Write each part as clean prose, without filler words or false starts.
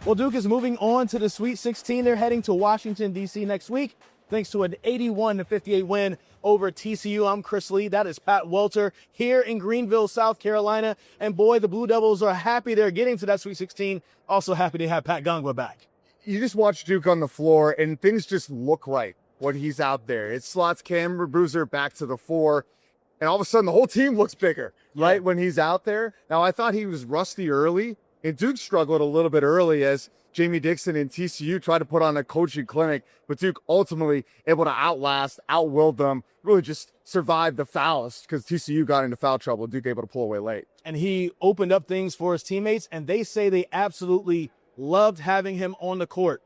Well, Duke is moving on to the Sweet 16. They're heading to Washington, D.C. next week, thanks to an 81-58 win over TCU. I'm Chris Lee. That is Pat Welter here in Greenville, South Carolina. And boy, the Blue Devils are happy they're getting to that Sweet 16. Also happy to have Pat Gongwa back. You just watch Duke on the floor, and things just look right when he's out there. It slots Cameron Boozer back to the 4, and all of a sudden the whole team looks bigger, right, when he's out there. Now, I thought he was rusty early, and Duke struggled a little bit early as Jamie Dixon and TCU tried to put on a coaching clinic, but Duke ultimately able to outwill them, really just survived the fouls because TCU got into foul trouble. Duke able to pull away late. And he opened up things for his teammates, and they say they absolutely loved having him on the court.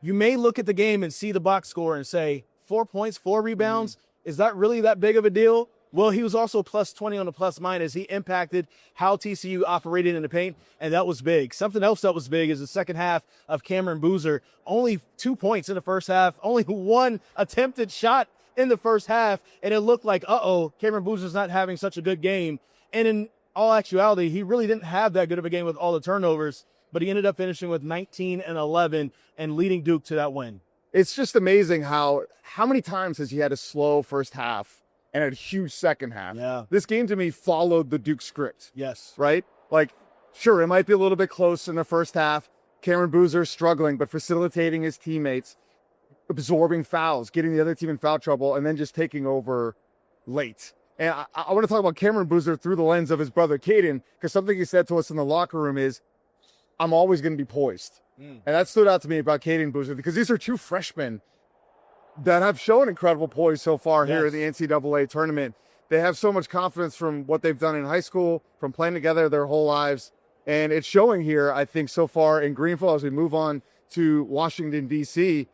You may look at the game and see the box score and say, 4 points, 4 rebounds, is that really that big of a deal? Well, he was also plus 20 on the plus minus. He impacted how TCU operated in the paint, and that was big. Something else that was big is the second half of Cameron Boozer. Only 2 points in the first half, only 1 attempted shot in the first half, and it looked like, Cameron Boozer's not having such a good game. And in all actuality, he really didn't have that good of a game with all the turnovers, but he ended up finishing with 19 and 11 and leading Duke to that win. It's just amazing how many times has he had a slow first half and a huge second half. Yeah. This game to me followed the Duke script. Yes. Right? Like, sure, it might be a little bit close in the first half. Cameron Boozer struggling, but facilitating his teammates, absorbing fouls, getting the other team in foul trouble, and then just taking over late. And I want to talk about Cameron Boozer through the lens of his brother Caden, because something he said to us in the locker room is, I'm always going to be poised. And that stood out to me about Caden Boozer, because these are 2 freshmen that have shown incredible poise so far here in the NCAA tournament. They have so much confidence from what they've done in high school, from playing together their whole lives. And it's showing here, I think, so far in Greenville as we move on to Washington, D.C.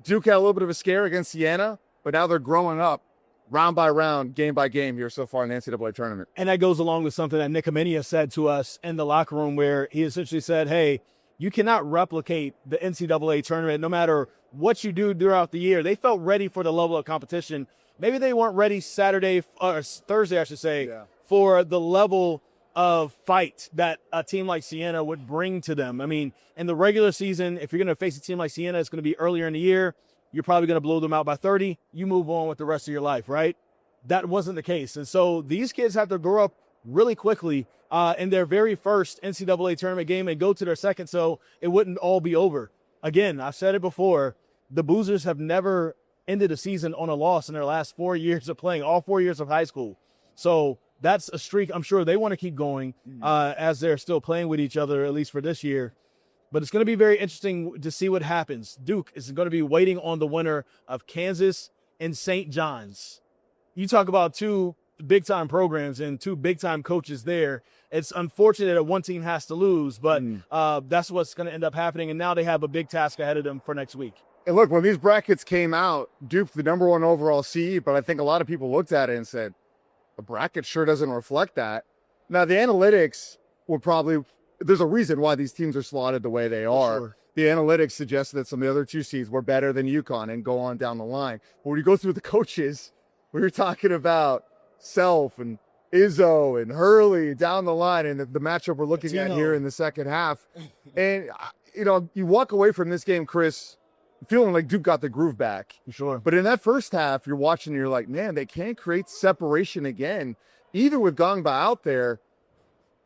Duke had a little bit of a scare against Siena, but now they're growing up round by round, game by game here so far in the NCAA tournament. And that goes along with something that Nick Amenia said to us in the locker room, where he essentially said, hey, you cannot replicate the NCAA tournament no matter what you do throughout the year. They felt ready for the level of competition. Maybe they weren't ready Thursday, I should say, for the level of fight that a team like Siena would bring to them. I mean, in the regular season, if you're going to face a team like Siena, it's going to be earlier in the year. You're probably going to blow them out by 30. You move on with the rest of your life, right? That wasn't the case. And so these kids have to grow up really quickly in their very first NCAA tournament game and go to their second, so it wouldn't all be over. Again, I've said it before, the Boozers have never ended a season on a loss in their last 4 years of playing, all 4 years of high school. So that's a streak I'm sure they want to keep going as they're still playing with each other, at least for this year. But it's going to be very interesting to see what happens. Duke is going to be waiting on the winner of Kansas and St. John's. You talk about 2 big-time programs and 2 big-time coaches there. It's unfortunate that one team has to lose, but that's what's going to end up happening. And now they have a big task ahead of them for next week. And look, when these brackets came out, Duke, the number 1 overall seed, but I think a lot of people looked at it and said, the bracket sure doesn't reflect that. Now, the analytics would probably, there's a reason why these teams are slotted the way they are. Sure. The analytics suggest that some of the other 2 seeds were better than UConn and go on down the line. But when you go through the coaches, we were talking about Self and Izzo and Hurley down the line, and the matchup we're looking at here in the second half. And, you walk away from this game, Chris, feeling like Duke got the groove back. Sure. But in that first half, you're watching and you're like, man, they can't create separation again, even with Gongba out there.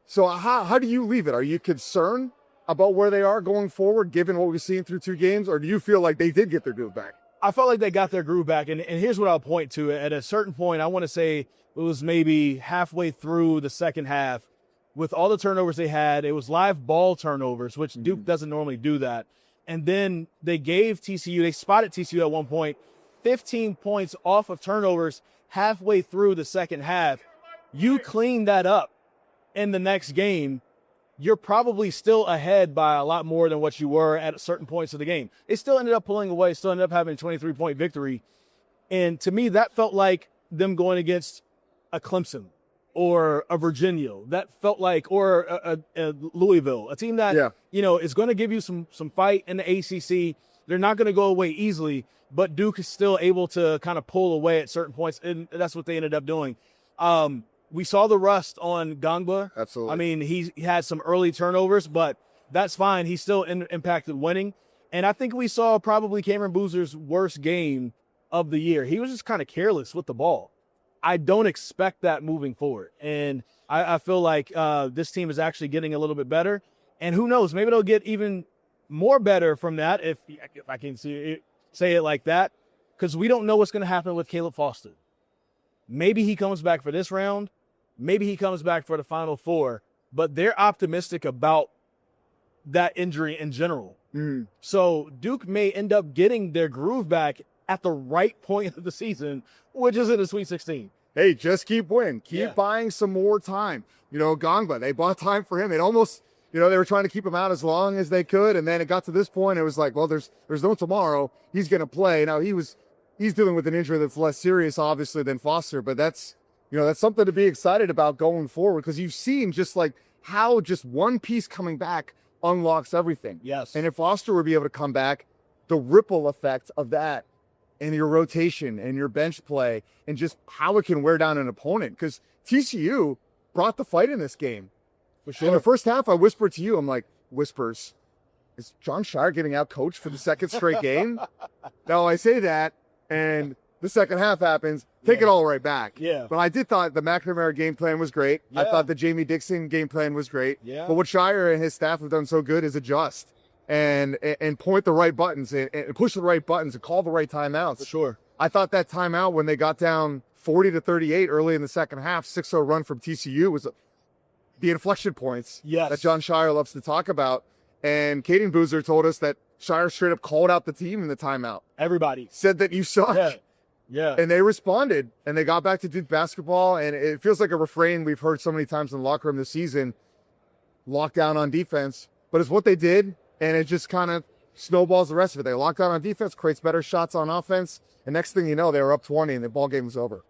So how do you leave it? Are you concerned about where they are going forward, given what we've seen through 2 games, or do you feel like they did get their groove back? I felt like they got their groove back, and here's what I'll point to. At a certain point, I want to say it was maybe halfway through the second half, with all the turnovers they had, it was live ball turnovers, which Duke doesn't normally do that. And then they spotted TCU at one point, 15 points off of turnovers halfway through the second half. You clean that up in the next game, you're probably still ahead by a lot more than what you were at certain points of the game. It still ended up pulling away, still ended up having a 23-point victory. And to me, that felt like them going against a Clemson or a Virginia. That felt like, or a Louisville, a team that, is going to give you some fight in the ACC. They're not going to go away easily, but Duke is still able to kind of pull away at certain points, and that's what they ended up doing. We saw the rust on Gongba. Absolutely. I mean, he had some early turnovers, but that's fine. He still impacted winning. And I think we saw probably Cameron Boozer's worst game of the year. He was just kind of careless with the ball. I don't expect that moving forward. And I feel like this team is actually getting a little bit better. And who knows, maybe they'll get even more better from that, if I can say it like that, because we don't know what's going to happen with Caleb Foster. Maybe he comes back for this round. Maybe he comes back for the Final Four. But they're optimistic about that injury in general. So Duke may end up getting their groove back at the right point of the season, which is in the Sweet 16. Hey, just keep winning. Keep buying some more time. Gongba, they bought time for him. It almost, they were trying to keep him out as long as they could. And then it got to this point. It was like, well, there's no tomorrow. He's going to play. Now he's dealing with an injury that's less serious, obviously, than Foster. But that's something to be excited about going forward, because you've seen just like how just one piece coming back unlocks everything. Yes. And if Foster would be able to come back, the ripple effect of that and your rotation and your bench play and just how it can wear down an opponent. Because TCU brought the fight in this game. For sure. In the first half, I whispered to you, I'm like, whispers, is John Shire getting out coached for the second straight game? No, I say that, and the second half happens, take it all right back. Yeah. But I did thought the McNamara game plan was great. Yeah. I thought the Jamie Dixon game plan was great. Yeah. But what Shire and his staff have done so good is adjust and point the right buttons and push the right buttons and call the right timeouts. For sure. I thought that timeout when they got down 40-38 early in the second half, 6-0 run from TCU was the inflection points that John Shire loves to talk about. And Caden Boozer told us that Shire straight up called out the team in the timeout. Everybody. Said that you suck. Yeah. And they responded, and they got back to Duke basketball, and it feels like a refrain we've heard so many times in the locker room this season, lockdown on defense. But it's what they did, and it just kind of snowballs the rest of it. They locked down on defense, creates better shots on offense, and next thing you know, they were up 20, and the ball game was over.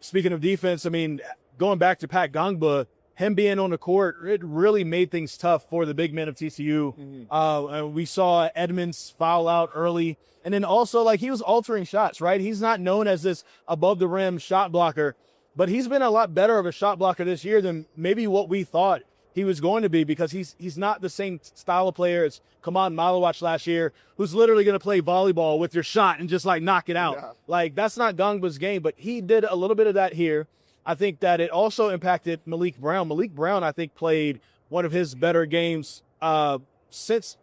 Speaking of defense, I mean, going back to Pat Gongba, him being on the court, it really made things tough for the big men of TCU. And we saw Edmonds foul out early. And then also, like, he was altering shots, right? He's not known as this above-the-rim shot blocker, but he's been a lot better of a shot blocker this year than maybe what we thought he was going to be, because he's not the same style of player as Kaman Malawach last year, who's literally going to play volleyball with your shot and just, like, knock it out. Yeah. Like, that's not Gongba's game, but he did a little bit of that here. I think that it also impacted Malik Brown. Malik Brown, I think, played one of his better games since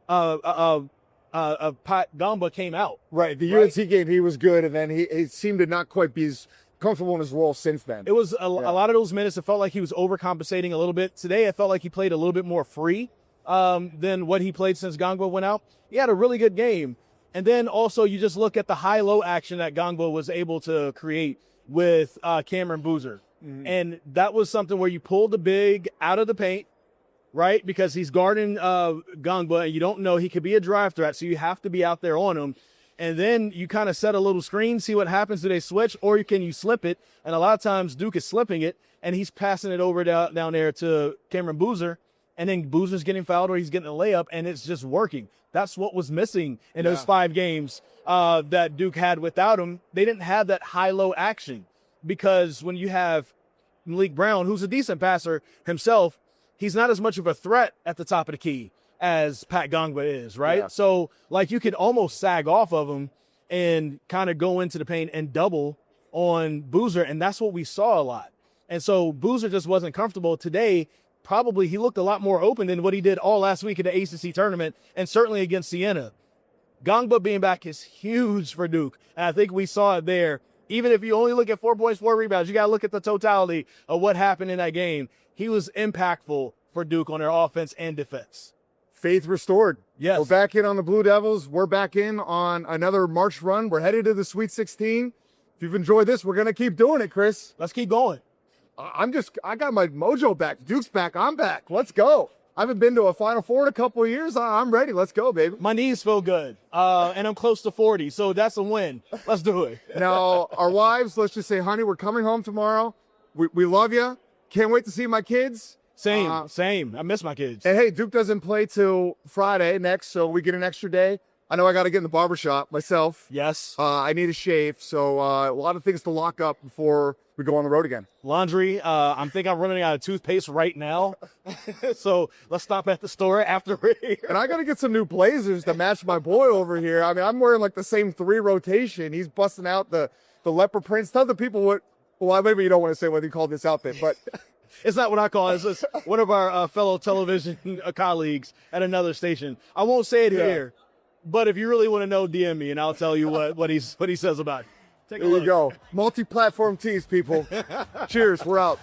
Pat Gongba came out. Right. The UNC game, he was good, and then he seemed to not quite be as comfortable in his role since then. It was a lot of those minutes, it felt like he was overcompensating a little bit. Today, I felt like he played a little bit more free than what he played since Gongba went out. He had a really good game. And then also you just look at the high-low action that Gongba was able to create with Cameron Boozer. And that was something where you pulled the big out of the paint, right? Because he's guarding Gongba, and you don't know, he could be a drive threat, so you have to be out there on him. And then you kind of set a little screen, see what happens. Do they switch, or can you slip it? And a lot of times Duke is slipping it, and he's passing it over down there to Cameron Boozer, and then Boozer's getting fouled or he's getting a layup, and it's just working. That's what was missing in those 5 games that Duke had without him. They didn't have that high-low action, because when you have Malik Brown, who's a decent passer himself, he's not as much of a threat at the top of the key as Pat Gongba is, right? Yeah. So, like, you could almost sag off of him and kind of go into the paint and double on Boozer, and that's what we saw a lot. And so Boozer just wasn't comfortable. Today, probably he looked a lot more open than what he did all last week in the ACC tournament, and certainly against Siena. Gongba being back is huge for Duke, and I think we saw it there. Even if you only look at 4 points, 4 rebounds, you got to look at the totality of what happened in that game. He was impactful for Duke on their offense and defense. Faith restored. Yes. We're back in on the Blue Devils. We're back in on another March run. We're headed to the Sweet 16. If you've enjoyed this, we're going to keep doing it, Chris. Let's keep going. I got my mojo back. Duke's back. I'm back. Let's go. I haven't been to a Final Four in a couple of years. I'm ready. Let's go, baby. My knees feel good, and I'm close to 40, so that's a win. Let's do it. Now, our wives, let's just say, honey, we're coming home tomorrow. We love you. Can't wait to see my kids. Same. I miss my kids. And, hey, Duke doesn't play till Friday next, so we get an extra day. I know I got to get in the barbershop myself. Yes. I need a shave, so a lot of things to lock up before we go on the road again. Laundry. I'm running out of toothpaste right now. So let's stop at the store after we're here. And I got to get some new blazers to match my boy over here. I mean, I'm wearing like the same 3 rotation. He's busting out the leopard prints. Tell the people what, well, maybe you don't want to say what he called this outfit, but It's not what I call it. It's just one of our fellow television colleagues at another station. I won't say it here, but if you really want to know, DM me and I'll tell you what he says about it. Take a there look. you go. Multi-platform tees, people. Cheers. We're out.